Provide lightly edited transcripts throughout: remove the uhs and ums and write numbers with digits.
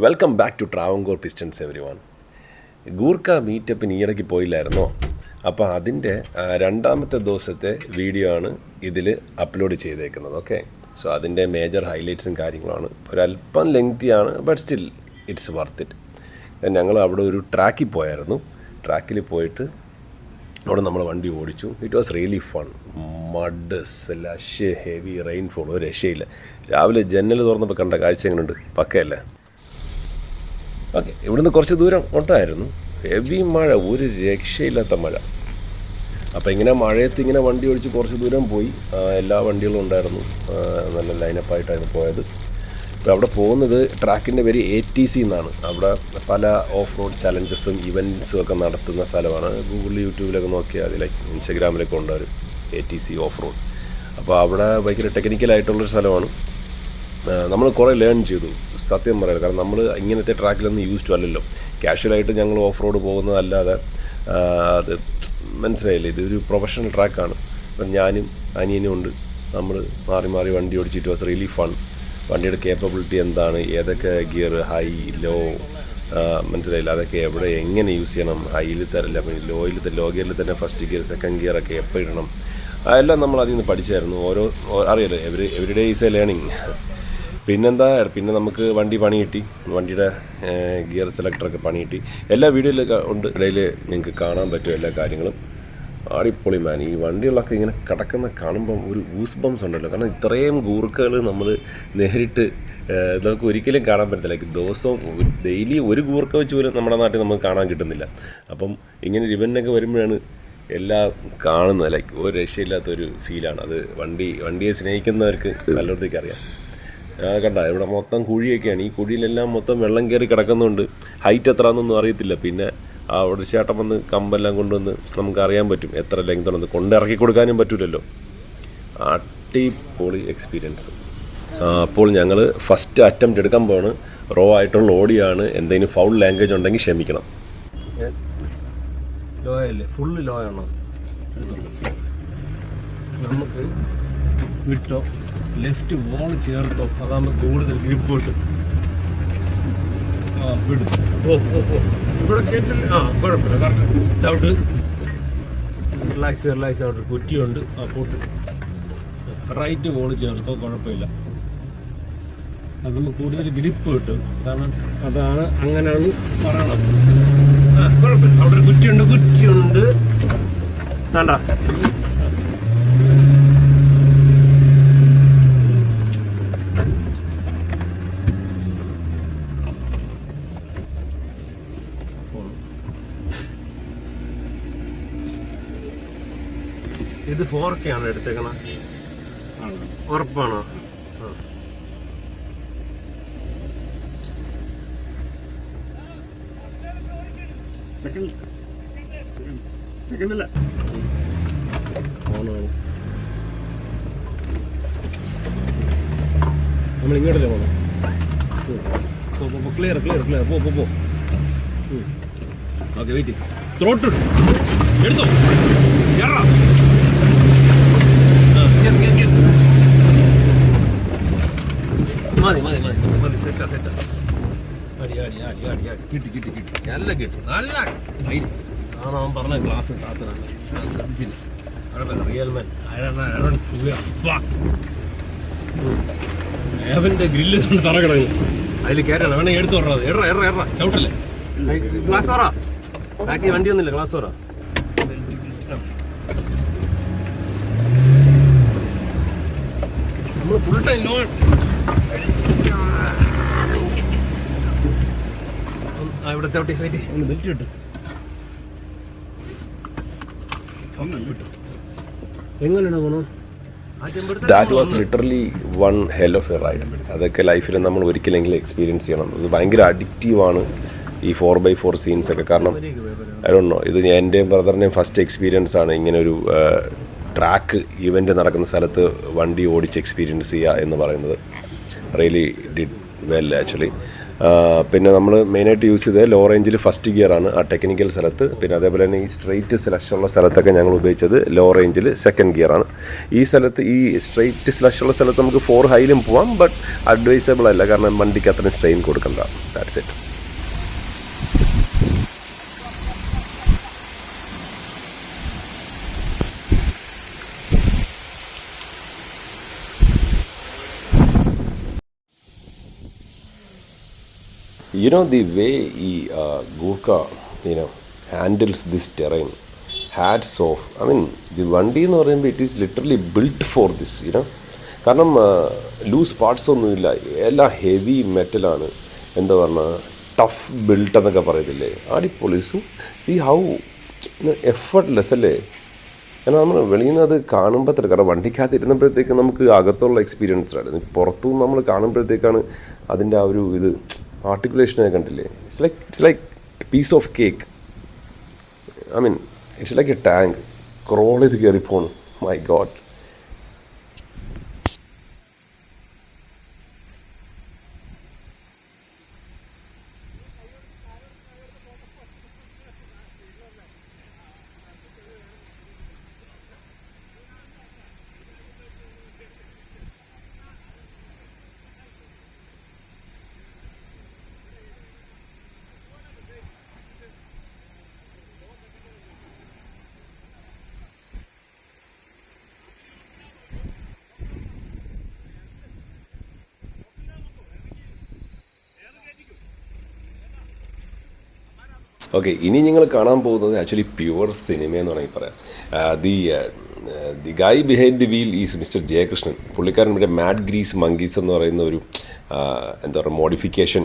Welcome back to Travancore pistons everyone. Gurkha മീറ്റപ്പിന് ഈയിടയ്ക്ക് പോയില്ലായിരുന്നോ? അപ്പോൾ അതിൻ്റെ രണ്ടാമത്തെ ദിവസത്തെ വീഡിയോ ആണ് ഇതിൽ അപ്ലോഡ് ചെയ്തേക്കുന്നത്. ഓക്കെ, സോ അതിൻ്റെ മേജർ ഹൈലൈറ്റ്സും കാര്യങ്ങളാണ്. ഒരല്പം ലെങ്തിയാണ്, but still it's worth it. ഞങ്ങൾ അവിടെ ഒരു ട്രാക്കിൽ പോയായിരുന്നു. ട്രാക്കിൽ പോയിട്ട് അവിടെ നമ്മൾ വണ്ടി ഓടിച്ചു. It was really fun. Mud slush heavy rainfall, ഒരു രക്ഷയില്ല. രാവിലെ ജന്നൽ തുറന്നപ്പോൾ കണ്ട കാഴ്ച എങ്ങനെയുണ്ട്? പക്കയല്ലേ? ഓക്കെ, ഇവിടുന്ന് കുറച്ച് ദൂരം ഉണ്ടായിരുന്നു. ഹെവി മഴ, ഒരു രക്ഷയില്ലാത്ത മഴ. അപ്പോൾ ഇങ്ങനെ മഴയത്ത് ഇങ്ങനെ വണ്ടി ഓടിച്ച് കുറച്ച് ദൂരം പോയി. എല്ലാ വണ്ടികളും ഉണ്ടായിരുന്നു. നല്ല ലൈനപ്പായിട്ടാണ് പോയത്. ഇപ്പോൾ അവിടെ പോകുന്നത് ട്രാക്കിൻ്റെ പേര് ATC എന്നാണ്. അവിടെ പല ഓഫ് റോഡ് ചലഞ്ചസും ഇവൻറ്റ്സും ഒക്കെ നടത്തുന്ന സ്ഥലമാണ്. ഗൂഗിളിൽ യൂട്യൂബിലൊക്കെ നോക്കിയാൽ അതിലേക്ക് ഇൻസ്റ്റഗ്രാമിലൊക്കെ ഉണ്ടാവും ATC ഓഫ് റോഡ്. അപ്പോൾ അവിടെ ഭയങ്കര ടെക്നിക്കലായിട്ടുള്ളൊരു സ്ഥലമാണ്. നമ്മൾ കുറേ ലേൺ ചെയ്തു, സത്യം പറയാം. കാരണം നമ്മൾ ഇങ്ങനത്തെ ട്രാക്കിലൊന്നും യൂസ്ഡ് അല്ലല്ലോ. കാഷ്വലായിട്ട് ഞങ്ങൾ ഓഫ് റോഡ് പോകുന്നതല്ലാതെ അത് മനസ്സിലായില്ലേ, ഇതൊരു പ്രൊഫഷണൽ ട്രാക്കാണ്. അപ്പം ഞാനും അനിയനും ഉണ്ട്. നമ്മൾ മാറി മാറി വണ്ടി ഓടിച്ചിട്ട് വാസ് റിയലി ഫൺ. വണ്ടിയുടെ കേപ്പബിലിറ്റി എന്താണ്, ഏതൊക്കെ ഗിയർ, ഹൈ ലോ, മനസ്സിലായില്ല, അതൊക്കെ എവിടെ എങ്ങനെ യൂസ് ചെയ്യണം, ഹൈയിൽ തരില്ല, പിന്നെ ലോ ഗിയറിൽ തന്നെ ഫസ്റ്റ് ഗിയർ സെക്കൻഡ് ഗിയറൊക്കെ എപ്പോൾ ഇടണം, അതെല്ലാം നമ്മൾ അതിൽ നിന്ന് പഠിച്ചായിരുന്നു. അറിയാലോ, every day is A learning. പിന്നെ നമുക്ക് വണ്ടി പണി കിട്ടി. വണ്ടിയുടെ ഗിയർ സെലക്ടറൊക്കെ പണി കിട്ടി. എല്ലാ വീഡിയോയിലൊക്കെ ഉണ്ട്, ഇടയിൽ നിങ്ങൾക്ക് കാണാൻ പറ്റും എല്ലാ കാര്യങ്ങളും. അടിപൊളി മാൻ. ഈ വണ്ടികളൊക്കെ ഇങ്ങനെ കിടക്കുന്ന കാണുമ്പം ഒരു ഗൂസ് ബംസ് ഉണ്ടല്ലോ. കാരണം ഇത്രയും ഗൂർക്കകൾ നമ്മൾ നേരിട്ട് നമുക്ക് ഒരിക്കലും കാണാൻ പറ്റത്തില്ല. ദിവസവും ഡെയിലി ഒരു ഗൂർക്ക വെച്ച് പോലും നമ്മുടെ നാട്ടിൽ നമുക്ക് കാണാൻ കിട്ടുന്നില്ല. അപ്പം ഇങ്ങനെ ഇവൻ്റൊക്കെ വരുമ്പോഴാണ് എല്ലാം കാണുന്നത്. ലൈക്ക് ഒരു രക്ഷയില്ലാത്തൊരു ഫീലാണ് അത്. വണ്ടിയെ സ്നേഹിക്കുന്നവർക്ക് നല്ലവർക്ക് അറിയാം. കണ്ട, ഇവിടെ മൊത്തം കുഴിയൊക്കെയാണ്. ഈ കുഴിയിലെല്ലാം മൊത്തം വെള്ളം കയറി കിടക്കുന്നുണ്ട്. ഹൈറ്റ് എത്രയാണെന്നൊന്നും അറിയത്തില്ല. പിന്നെ അവിടെ ചേട്ടൻ വന്ന് കമ്പെല്ലാം കൊണ്ടുവന്ന് നമുക്ക് അറിയാൻ പറ്റും എത്ര ലെങ്ത് ഉണ്ടെന്ന്. കൊണ്ടിറക്കി കൊടുക്കാനും പറ്റില്ലല്ലോ. അടിപൊളി എക്സ്പീരിയൻസ്. അപ്പോൾ ഞങ്ങൾ ഫസ്റ്റ് അറ്റംപ്റ്റ് എടുക്കാൻ പോവാണ്. റോ ആയിട്ടുള്ള ഓടിയാണ്. എന്തെങ്കിലും ഫൗൾ ലാംഗ്വേജ് ഉണ്ടെങ്കിൽ ക്ഷമിക്കണം. ലോ അല്ലേ, ഫുള്ള് ലോ ആണോ? നമുക്ക് വിട്ടോ, ലെഫ്റ്റ് വോൾ ചേർത്തോ, അതാകുമ്പോൾ കൂടുതൽ ഗ്രിപ്പ് കിട്ടും. വിടും. ഇവിടെ കേട്ടില്ല. കുഴപ്പമില്ല, കറക്റ്റ് ചവിട്ട്. റിലാക്സ് ചവിട്ട്. കുറ്റിയുണ്ട്. പോട്ട് റൈറ്റ് വോൾ ചേർത്തോ, കുഴപ്പമില്ല. അത് നമുക്ക് കൂടുതൽ ഗ്രിപ്പ് കിട്ടും. കാരണം അതാണ്, അങ്ങനെയാണ് പറയണത്. കുഴപ്പമില്ല. അവിടെ ഒരു കുറ്റിയുണ്ട്. വേണ്ട, ഇത് 4K ആണ് എടുത്തേക്കണ. ഉറപ്പാണോ? നമ്മൾ ഇങ്ങോട്ടല്ലേ പോകണം. ക്ലിയർ. പോ. Okay, wait. ത്രോട്ട് എടുത്തോ. മതി. സെറ്റാ. കിട്ടി. നല്ല കിട്ടും. നല്ല ആണോ അവൻ പറഞ്ഞ ഗ്ലാസ് കാത്തനാണ്. ഞാൻ ശ്രദ്ധിച്ചില്ല. റിയൽ മാൻ. അവൻ്റെ ഗ്രില്ല് തറ കിടങ്ങി. അതിൽ കയറ്റണം. വേണേ എടുത്തു പറഞ്ഞത്. എറ ചവിട്ടല്ലേ. ഗ്ലാസ് പറ. ബാക്കി വണ്ടി ഒന്നുമില്ല. ഗ്ലാസ് പറ. നമ്മൾ ഫുൾ ടൈം ലോ. ഇവിടെ ചവിട്ടി വെയിറ്റ്. ഒന്ന് ബെൽറ്റ് കിട്ടും. എങ്ങനെയാണ് പോണോ? That was literally one hell of a ride. അതൊക്കെ ലൈഫിൽ നമ്മൾ ഒരിക്കലെങ്കിലും എക്സ്പീരിയൻസ് ചെയ്യണം. ഇത് ഭയങ്കര അഡിക്റ്റീവാണ് ഈ 4x4 സീൻസൊക്കെ. കാരണം ഐ ഡോണ്ട് നോ, ഇത് എൻ്റെയും ബ്രദറിൻ്റെയും ഫസ്റ്റ് എക്സ്പീരിയൻസ് ആണ് ഇങ്ങനെ ഒരു ട്രാക്ക് ഇവൻ്റ് നടക്കുന്ന സ്ഥലത്ത് വണ്ടി ഓടിച്ച് എക്സ്പീരിയൻസ് ചെയ്യുക എന്ന് പറയുന്നത്. Really did well actually. പിന്നെ നമ്മൾ മെയിനായിട്ട് യൂസ് ചെയ്തത് ലോ റേഞ്ചിൽ ഫസ്റ്റ് ഗിയറാണ് ആ ടെക്നിക്കൽ സ്ഥലത്ത്. പിന്നെ അതേപോലെ തന്നെ ഈ സ്ട്രെയിറ്റ് സ്ലഷുള്ള സ്ഥലത്തൊക്കെ ഞങ്ങൾ ഉപയോഗിച്ചത് ലോ റേഞ്ചിൽ സെക്കൻഡ് ഗിയറാണ്. ഈ സ്ഥലത്ത് ഈ സ്ട്രെയിറ്റ് സ്ലഷുള്ള സ്ഥലത്ത് നമുക്ക് 4 ഹൈയിലും പോവാം, ബട്ട് അഡ്വൈസബിൾ അല്ല, കാരണം വണ്ടിക്ക് അത്രയും സ്ട്രെയിൻ കൊടുക്കണ്ട. That's it. You know, the way Gurkha, handles this terrain, hats off. I mean, the വണ്ടി എന്ന് പറയുമ്പോൾ it is literally built for this, കാരണം ലൂസ് പാർട്സ് ഒന്നുമില്ല, എല്ലാം ഹെവി മെറ്റലാണ്. എന്താ പറഞ്ഞാൽ ടഫ് ബിൽട്ട് എന്നൊക്കെ പറയത്തില്ലേ, അടിപൊളി. സി ഹൗ എഫർട്ട്ലെസ് അല്ലേ. കാരണം നമ്മൾ വെളിയിൽ നിന്ന് അത് കാണുമ്പോൾ തന്നെ, കാരണം വണ്ടിക്കകത്ത് ഇരുന്നപ്പോഴത്തേക്ക് നമുക്ക് അകത്തുള്ള എക്സ്പീരിയൻസ് ആണ്, പുറത്തുനിന്ന് നമ്മൾ കാണുമ്പോഴത്തേക്കാണ് അതിൻ്റെ ആ ഒരു ഇത് ആർട്ടിക്കുലേഷനെ കണ്ടില്ലേ. It's like piece of cake. I mean it's like a tank. Crawl ചെയ്ത് കയറി പോണു. My God. ഓക്കെ, ഇനി നിങ്ങൾ കാണാൻ പോകുന്നത് ആക്ച്വലി പ്യുവർ സിനിമ എന്ന് വേണമെങ്കിൽ പറയാം. The guy behind the wheel is mister Jayakrishnan. പുള്ളിക്കാരൻ ഇവിടെ മാഡ് ഗ്രീസ് മങ്കീസ് എന്ന് പറയുന്ന ഒരു എന്താ പറയുക മോഡിഫിക്കേഷൻ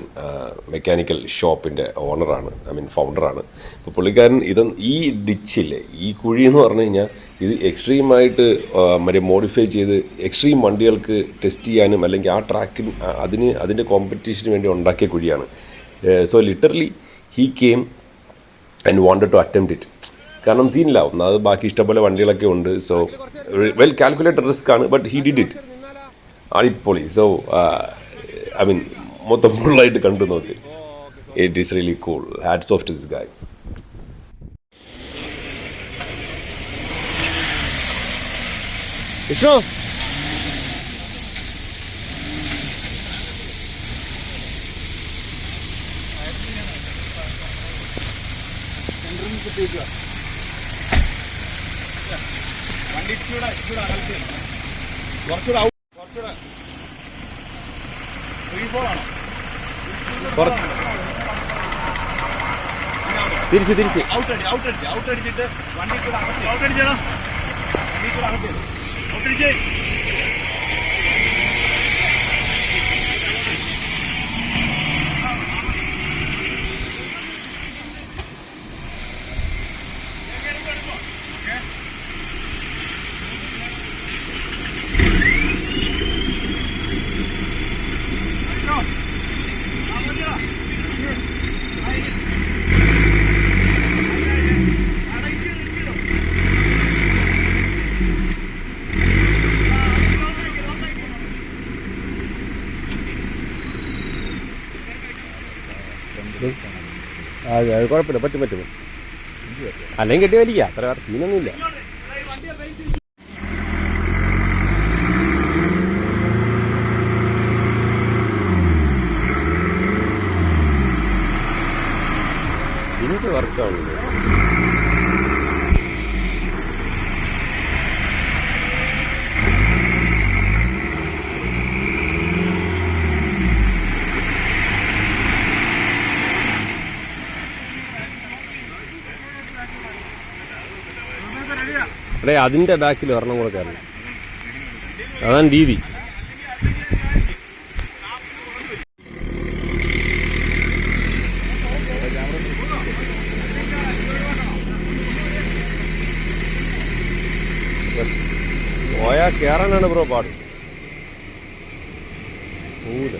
മെക്കാനിക്കൽ ഷോപ്പിൻ്റെ ഓണറാണ്, ഐ മീൻ ഫൗണ്ടറാണ്. ഇപ്പോൾ പുള്ളിക്കാരൻ ഈ ഡിച്ചില്ലേ, ഈ കുഴി എന്ന് പറഞ്ഞു കഴിഞ്ഞാൽ ഇത് എക്സ്ട്രീമായിട്ട് മറ്റേ മോഡിഫൈ ചെയ്ത് എക്സ്ട്രീം വണ്ടികൾക്ക് ടെസ്റ്റ് ചെയ്യാനും അല്ലെങ്കിൽ ആ ട്രാക്കിന് അതിൻ്റെ കോമ്പറ്റീഷന് വേണ്ടി ഉണ്ടാക്കിയ കുഴിയാണ്. So literally he came and wanted to attempt it. കാരണം സീനിലാവും അത്, ബാക്കി ഇഷ്ടംപോലെ വണ്ടികളൊക്കെ ഉണ്ട്. സോ വെൽ കാൽക്കുലേറ്റഡ് റിസ്ക് ആണ്, ബട്ട് ഹി ഡിഡ് ഇറ്റ്. അടിപൊളി. സോ ഐ മീൻ മൊത്തം ഫുള്ളായിട്ട് കണ്ടു നോക്കി. It is really cool. Hats off to this guy. Vishnu, വണ്ടി കുറച്ചുകൂടെ തിരിച്ച് ഔട്ടടിച്ചിട്ട് വണ്ടി ഔട്ടടിച്ചേടാ, വണ്ടി ഔട്ടടിച്ചേ. അത് കുഴപ്പമില്ല, പറ്റും. അല്ലെങ്കിൽ കെട്ടി വലിക്കുക, അത്ര വേറെ സീനൊന്നുമില്ല. ഇതിൻ്റെ വർക്കാണല്ലോ. അല്ലേ, അതിൻ്റെ ബാക്കിൽ ഒരെണ്ണം കൂടെ കയറണം, അതാണ് രീതി. പോയാൽ കയറാനാണ് ബ്രോ പാട്. പോവില്ല.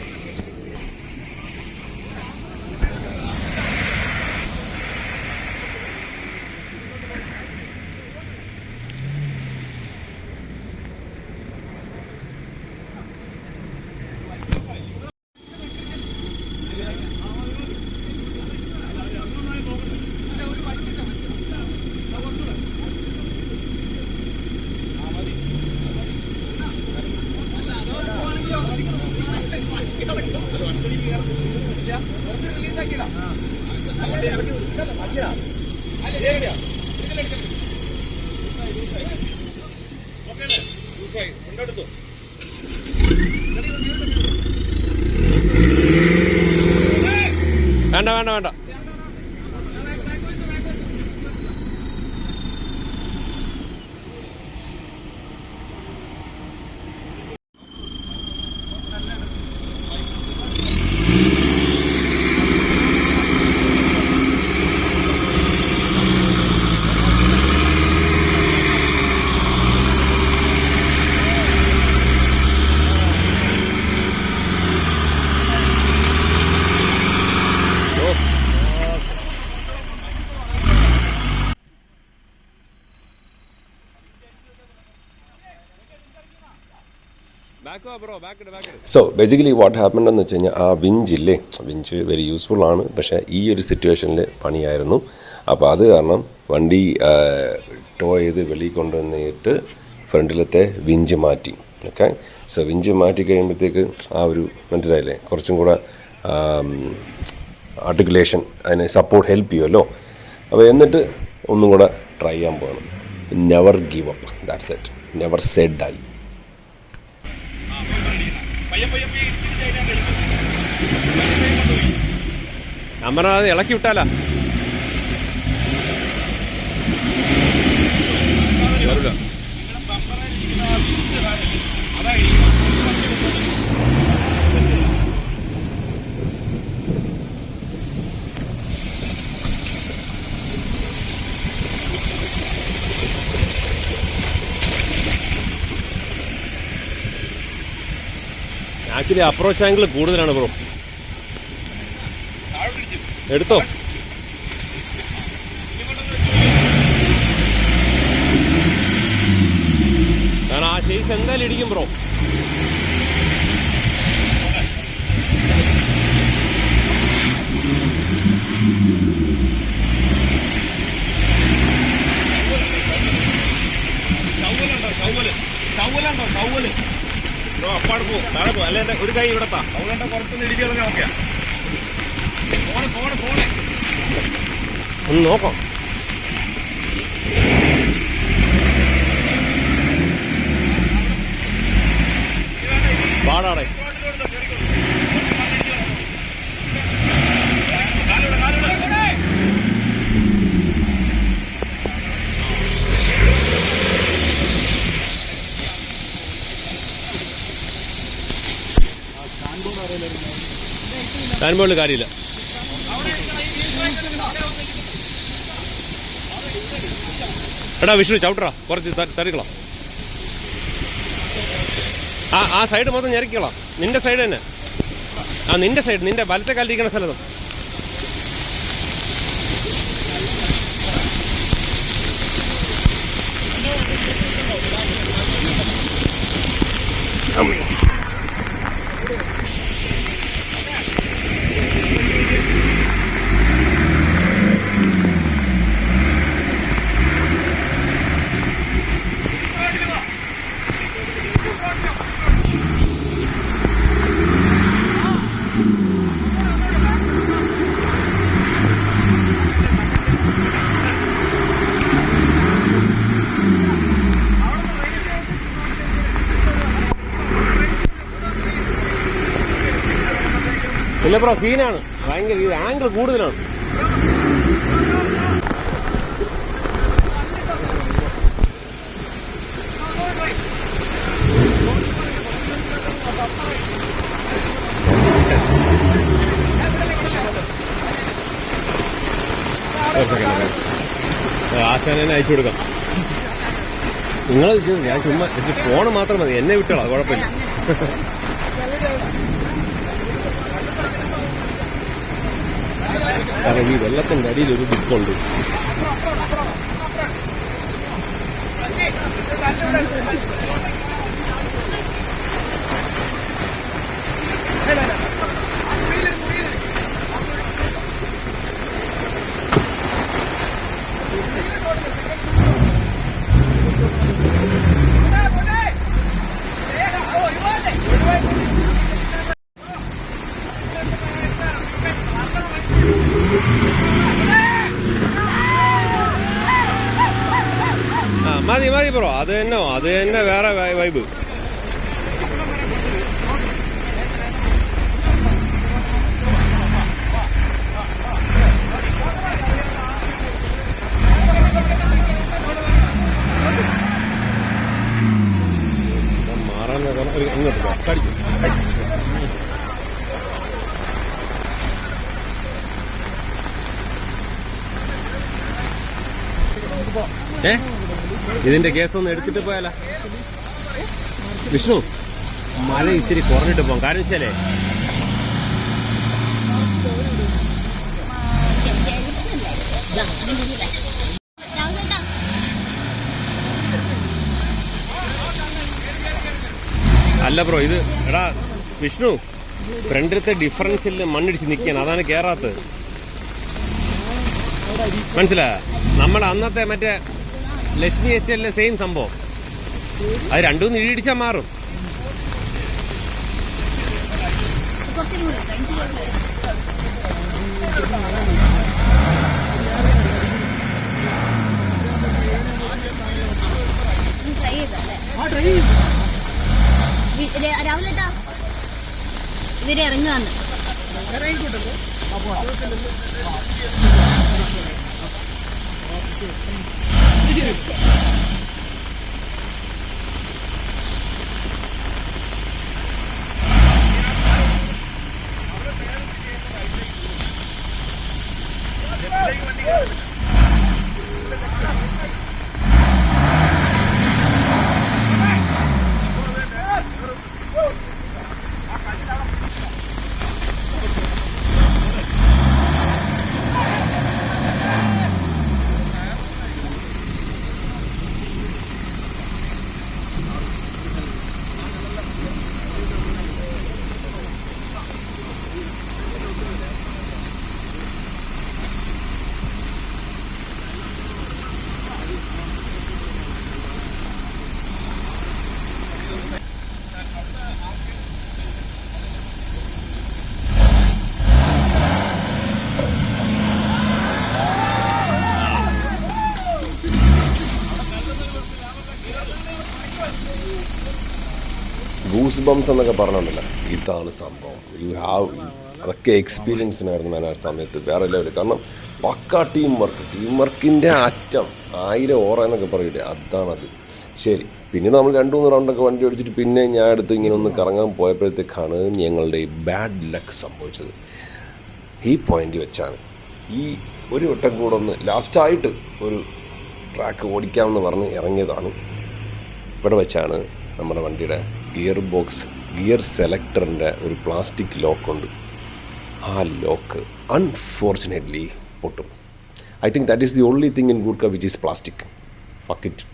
വേണ്ട വേണ്ട വേണ്ട. സോ ബേസിക്കലി വാട്ട് ഹാപ്പൻഡ് എന്ന് വെച്ച് കഴിഞ്ഞാൽ ആ വിഞ്ചില്ലേ, വിഞ്ച് വെരി യൂസ്ഫുൾ ആണ്, പക്ഷേ ഈ ഒരു സിറ്റുവേഷനിൽ പണിയായിരുന്നു. അപ്പോൾ അത് കാരണം വണ്ടി ടോ ചെയ്ത് വെളിയിൽ കൊണ്ടുവന്നിട്ട് ഫ്രണ്ടിലത്തെ വിഞ്ച് മാറ്റി. ഓക്കെ, സോ വിഞ്ച് മാറ്റി കഴിയുമ്പോഴത്തേക്ക് ആ ഒരു മനസ്സിലായില്ലേ, കുറച്ചും കൂടെ ആർട്ടിക്കുലേഷൻ അതിനെ സപ്പോർട്ട് ഹെൽപ്പ് ചെയ്യുമല്ലോ. അപ്പോൾ എന്നിട്ട് ഒന്നും കൂടെ ട്രൈ ചെയ്യാൻ പോകണം. Never give up, that's it, never Z ആയി. ഞാൻ പറഞ്ഞത് ഇളക്കി വിട്ടാലാ. ആക്ച്വലി അപ്രോച്ച് ആംഗിൾ കൂടുതലാണ് ബ്രോ. എടുത്തോ. കാരണം ആ ചേസ് എന്തായാലും ഇടിക്കും ബ്രോ. അപ്പാട് പോ, താഴെ പോ, അല്ലെ ഒരു കൈ ഇവിടത്താ. അതുകൊണ്ട് കുറച്ചൊന്ന് ഇടിക്കാൻ നോക്കിയാ ഒന്ന് നോക്കാം. പാടാടെ താൻപോളിൽ കാര്യമില്ല. എടാ വിഷ്ണു ചവിട്ടറാ, കുറച്ച് തറിക്കളാം. ആ സൈഡ് മൊത്തം ഞെരക്കിക്കളാം. നിന്റെ സൈഡ് തന്നെ. ആ നിന്റെ സൈഡ്, നിന്റെ വലത്തെ കാലിരിക്കണ സ്ഥലത്തും. ഇല്ല ബ്രോ, സീനാണ് ഭയങ്കര. ഇത് ആംഗിൾ കൂടുതലാണ്. ആശാനെ അയച്ചു കൊടുക്കാം. നിങ്ങൾ ഞാൻ ചുമ്മാ ഫോണ് മാത്രം മതി, എന്നെ വിട്ടോളാം, കുഴപ്പമില്ല. കാരണം ഈ വെള്ളത്തിന്റെ അടിയിൽ ഒരു ദിക്കുണ്ട്. മതി ബ്രോ, അത് തന്നെ വേറെ വൈബ്. മാറാൻ ഇങ്ങോട്ട് കടിക്കും. ഇതിന്റെ കേസൊന്ന് എടുത്തിട്ട് പോയാല വിഷ്ണു, മഴ ഇത്തിരി കുറഞ്ഞിട്ട് പോകാം. കാരണം വെച്ചാലേ അല്ല ബ്രോ, ഇത് എടാ വിഷ്ണു, ഫ്രണ്ടിലത്തെ ഡിഫറൻഷ്യൽ മണ്ണിടിച്ച് നിൽക്കുകയാണ്, അതാണ് കേറാത്തത്. മനസ്സിലായ? നമ്മൾ അന്നത്തെ മറ്റേ ലക്ഷ്മി എസ്റ്റേറ്റിലെ സെയിം സംഭവം. അത് രണ്ടും ഇടിച്ചാൽ മാറും. രാവിലെ ഇവര് ഇറങ്ങാന്ന് ഗൂസ് ബംസ് എന്നൊക്കെ പറഞ്ഞിട്ടുണ്ടല്ലോ, ഇതാണ് സംഭവം. അതൊക്കെ എക്സ്പീരിയൻസിനായിരുന്നു ഞാൻ ആ സമയത്ത് വേറെ ലെവല്. കാരണം പക്ക ടീം വർക്കിൻ്റെ അറ്റം 1000 ഓറ എന്നൊക്കെ പറയില്ലേ, അതാണത്. ശരി, പിന്നെ നമ്മൾ 2-3 റൗണ്ടൊക്കെ വണ്ടി ഓടിച്ചിട്ട് പിന്നെ ഞാൻ അടുത്ത് ഇങ്ങനെ ഒന്ന് കറങ്ങാൻ പോയപ്പോഴത്തേക്കാണ് ഞങ്ങളുടെ ഈ ബാഡ് ലക്ക് സംഭവിച്ചത്. ഈ പോയിന്റ് വെച്ചാണ് ഈ ഒരു വട്ടം കൂടെ ഒന്ന് ലാസ്റ്റായിട്ട് ഒരു ട്രാക്ക് ഓടിക്കാമെന്ന് പറഞ്ഞ് ഇറങ്ങിയതാണ്. ഇവിടെ വെച്ചാണ് നമ്മുടെ വണ്ടിയുടെ ഗിയർ സെലക്ടറിൻ്റെ ഒരു പ്ലാസ്റ്റിക് ലോക്കുണ്ട്. ആ ലോക്ക് അൺഫോർച്ചുനേറ്റ്ലി പൊട്ടും. I think that is the only thing in Gurkha which is plastic. Fuck it,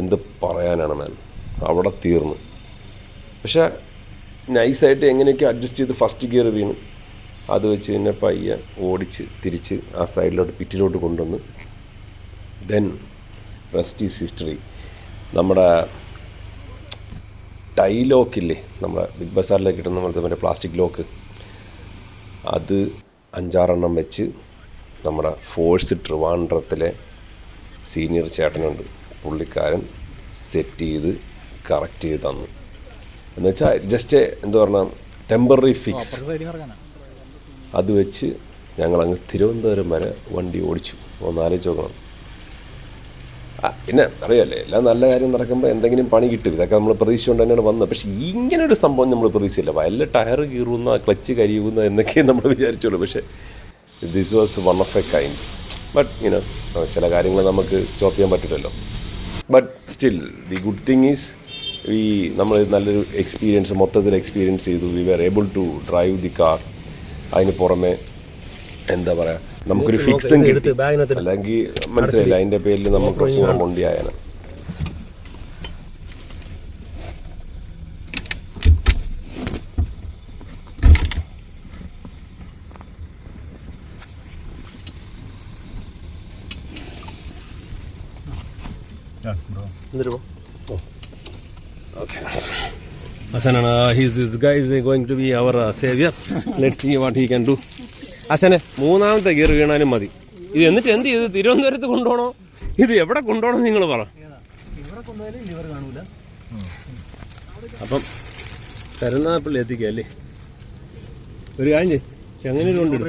എന്ത് പറയാനാണ് മാൻ, അവിടെ തീർന്നു. പക്ഷേ നൈസായിട്ട് എങ്ങനെയൊക്കെ അഡ്ജസ്റ്റ് ചെയ്ത് ഫസ്റ്റ് ഗിയർ വീണു. അത് വെച്ച് പിന്നെ പയ്യെ ഓടിച്ച് തിരിച്ച് ആ സൈഡിലോട്ട് പിറ്റിലോട്ട് കൊണ്ടുവന്ന് ദെൻ റെസ്റ്റ് ഈസ് ഹിസ്റ്ററി. നമ്മുടെ ടൈ ലോക്കില്ലേ, നമ്മുടെ ബിഗ് ബസാറിലേക്ക് കിട്ടുന്ന പോലത്തെ മറ്റേ പ്ലാസ്റ്റിക് ലോക്ക്, അത് 5-6 എണ്ണം വെച്ച് നമ്മുടെ ഫോഴ്സ് ട്രിവാൻഡ്രത്തിലെ സീനിയർ ചേട്ടനുണ്ട്, പുള്ളിക്കാരൻ സെറ്റ് ചെയ്ത് കറക്റ്റ് ചെയ്ത് തന്നു. എന്നുവെച്ചാൽ ജസ്റ്റ് എന്താ പറഞ്ഞാൽ ടെമ്പററി ഫിക്സ്. അത് വെച്ച് ഞങ്ങളങ്ങ് തിരുവനന്തപുരം വരെ വണ്ടി ഓടിച്ചു. ഒന്ന് ആലോചിച്ച് നോക്കണം. പിന്നെ അറിയാമല്ലേ, എല്ലാം നല്ല കാര്യം നടക്കുമ്പോൾ എന്തെങ്കിലും പണി കിട്ടും. ഇതൊക്കെ നമ്മൾ പ്രതീക്ഷിച്ചുകൊണ്ട് തന്നെയാണ് വന്നത്. പക്ഷേ ഇങ്ങനൊരു സംഭവം നമ്മൾ പ്രതീക്ഷിച്ചില്ല. വല്ല ടയർ കീറുന്ന, ക്ലച്ച് കരിയുന്ന എന്നൊക്കെ നമ്മൾ വിചാരിച്ചുള്ളൂ. പക്ഷേ this was one of a kind. But ചില കാര്യങ്ങൾ നമുക്ക് സ്റ്റോപ്പ് ചെയ്യാൻ പറ്റില്ലല്ലോ. But still the good thing is നമ്മൾ നല്ലൊരു എക്സ്പീരിയൻസ് മൊത്തത്തിൽ എക്സ്പീരിയൻസ് ചെയ്തു. We were able to drive the car. അതിന് പുറമെ എന്താ പറയുക, നമുക്കൊരു ഫിക്സും കിട്ടി. അല്ലെങ്കിൽ മനസ്സിലായില്ല, അതിൻ്റെ പേരിൽ നമുക്ക് കുറച്ചും കൂടെ കൊണ്ടിയായാണ്. Hasanana, this guy is going to be our savior. Let's see what he can do. അശനെ, 3ാമത്തെ ഗിയർ വീണാലും മതി. ഇത് എന്നിട്ട് എന്ത് ചെയ്ത് തിരുവനന്തപുരത്ത് കൊണ്ടുപോകണോ? ഇത് എവിടെ കൊണ്ടുപോകണം നിങ്ങൾ പറ. ലിവർ കാണൂല. അപ്പം കരുനാഗപ്പള്ളി എത്തിക്കുക അല്ലേ? ഒരു കാര്യം ചെയ്യ്, ചങ്ങനൂർ കൊണ്ടിടും.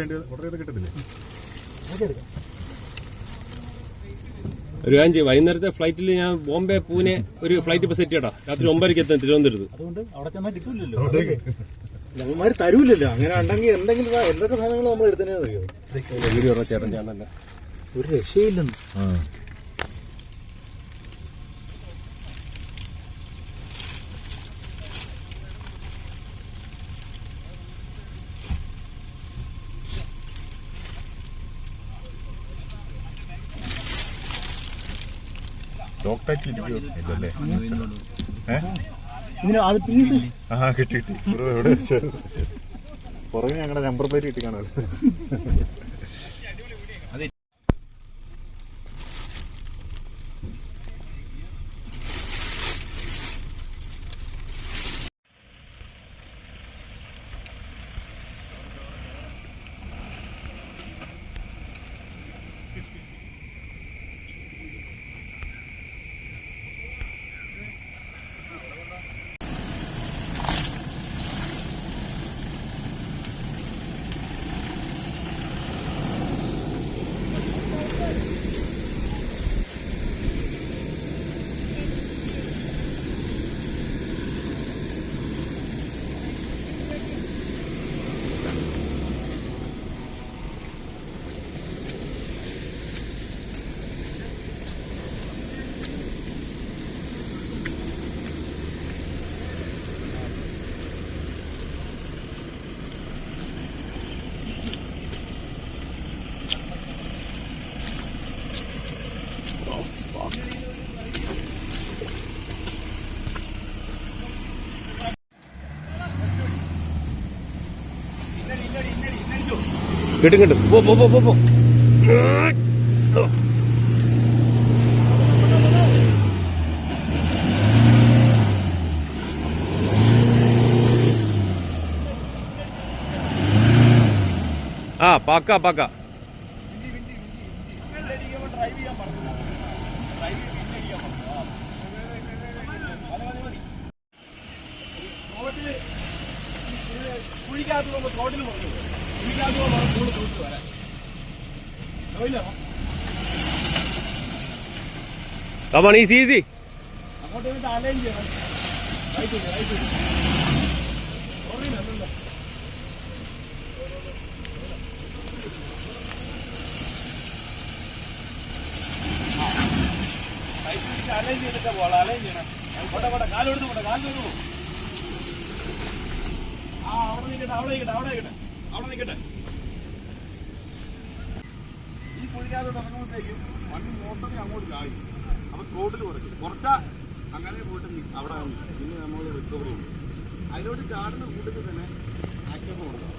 ഒരു കാര്യം ചെയ്യും, വൈകുന്നേരത്തെ ഫ്ലൈറ്റിൽ ഞാൻ ബോംബെ പൂനെ ഒരു ഫ്ലൈറ്റ് ഇപ്പൊ സെറ്റ് ചെയ്യടാ. രാത്രി 9:00 എത്താൻ തിരുവനന്തപുരത്ത്. അതുകൊണ്ട് അവിടെ ചെന്നാൽ കിട്ടൂലല്ലോ, ഞങ്ങന്മാര് തരൂലല്ലോ. അങ്ങനെ ഉണ്ടെങ്കിൽ എന്തെങ്കിലും എന്തൊക്കെ സാധനങ്ങൾ നമ്മൾ എടുത്തന്നെ അറിയോ? വീഡിയോ ചേട്ടൻ ചാനല്ല ഒരു രക്ഷയില്ലെന്ന്. ഇതിന് അത് പീസ് കിട്ടി എവിടെ പുറകെ ഞങ്ങളുടെ നമ്പർ പ്ലേറ്റ് കിട്ടി കാണുമല്ലോ. കിട്ടും കിട്ടും. പോ പോ പോ പോ പോ. ആ പാക്ക പാക്ക. Come on, easy, easy. ഈ കുഴിക്കാലോട്ട് ഇറങ്ങുമ്പോഴത്തേക്കും വണ്ടി മോട്ടറിൽ അങ്ങോട്ട് ചാടി. അപ്പൊ റോഡിൽ കുറച്ചാ അങ്ങനെ പോയിട്ട് അവിടെ പിന്നെ നമ്മൾ റിക്കവറി ചെയ്യും. അതിലോട്ട് ചാടുന്ന കൂട്ടത്തിൽ തന്നെ ആക്സിഡന്റ് കൊടുക്കാം.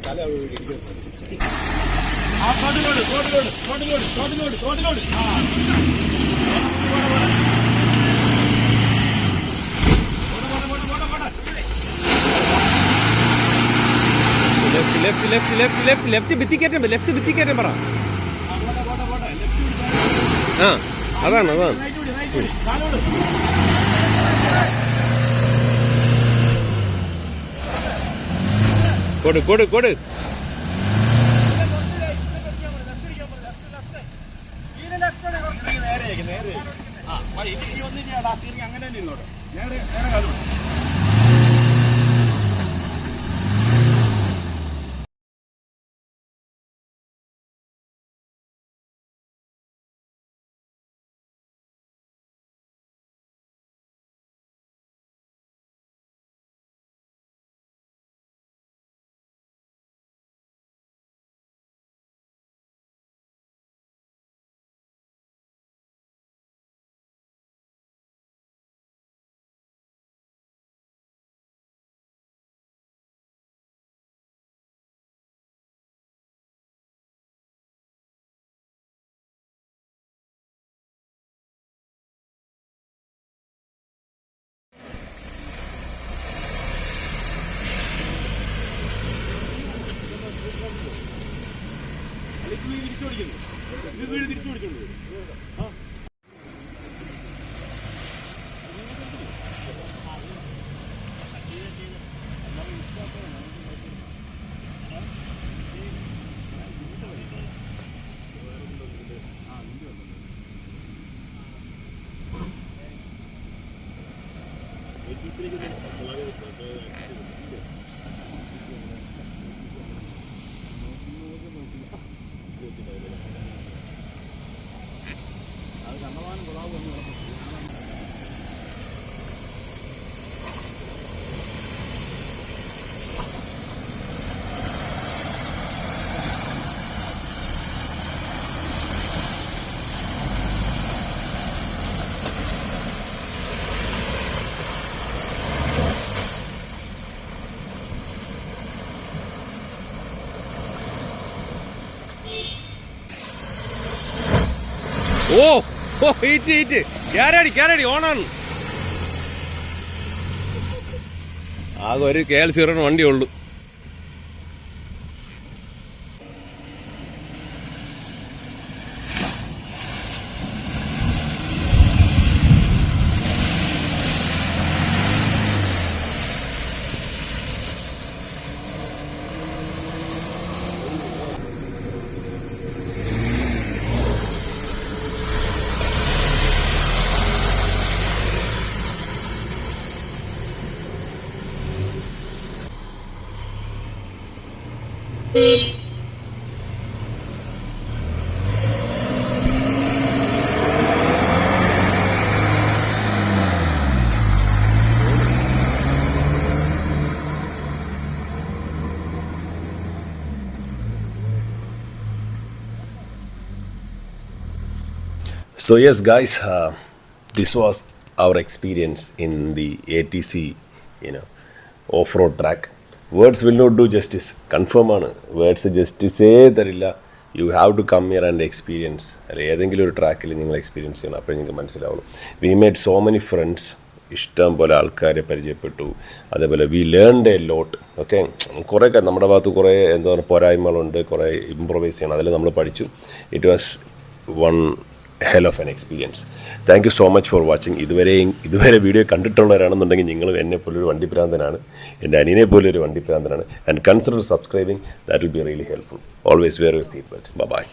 തല ലെഫ്റ്റ് ഭിത്തി കയറ്റം പറ. ആ അതാണ് അതാണ്. കൊടു കൊടു കൊടു. അങ്ങനെ തന്നെ ഇങ്ങോട്ട് നേരെ നേരെ കാലം ഓ ഓ ഹീറ്റ് ക്യാരടി ഓണാണ്. ആകെ ഒരു KL0 വണ്ടി ഉള്ളു. So yes, guys, this was our experience in the ATC, off-road track. Words will not do justice. Confirm ആണ്. Words justice തരില്ല. You have to come here and experience. അല്ലെ ഏതെങ്കിലും ഒരു ട്രാക്കിൽ നിങ്ങൾ എക്സ്പീരിയൻസ് ചെയ്യണം. അപ്പോൾ നിങ്ങൾക്ക് മനസ്സിലാവുള്ളൂ. We made so many friends. ഇഷ്ടം പോലെ ആൾക്കാരെ പരിചയപ്പെട്ടു. അതേപോലെ V learned a lot. Okay, കുറേ നമ്മുടെ ഭാഗത്ത് കുറേ എന്താ പറയുക പോരായ്മകളുണ്ട്, കുറേ ഇമ്പ്രൂവൈസ് ചെയ്യണം. അതിൽ നമ്മൾ പഠിച്ചു. It was one hell of an experience. Thank you so much for watching. ഇതുവരെ വീഡിയോ കണ്ടിട്ടുള്ളവരാണെന്നുണ്ടെങ്കിൽ നിങ്ങൾ എന്നെ പോലൊരു വണ്ടിപ്രാന്തനാണ്, എൻ്റെ അനിയനെ പോലൊരു വണ്ടിപ്രാന്തനാണ്. And consider subscribing, that will be really helpful. Always wear your seat belt. By.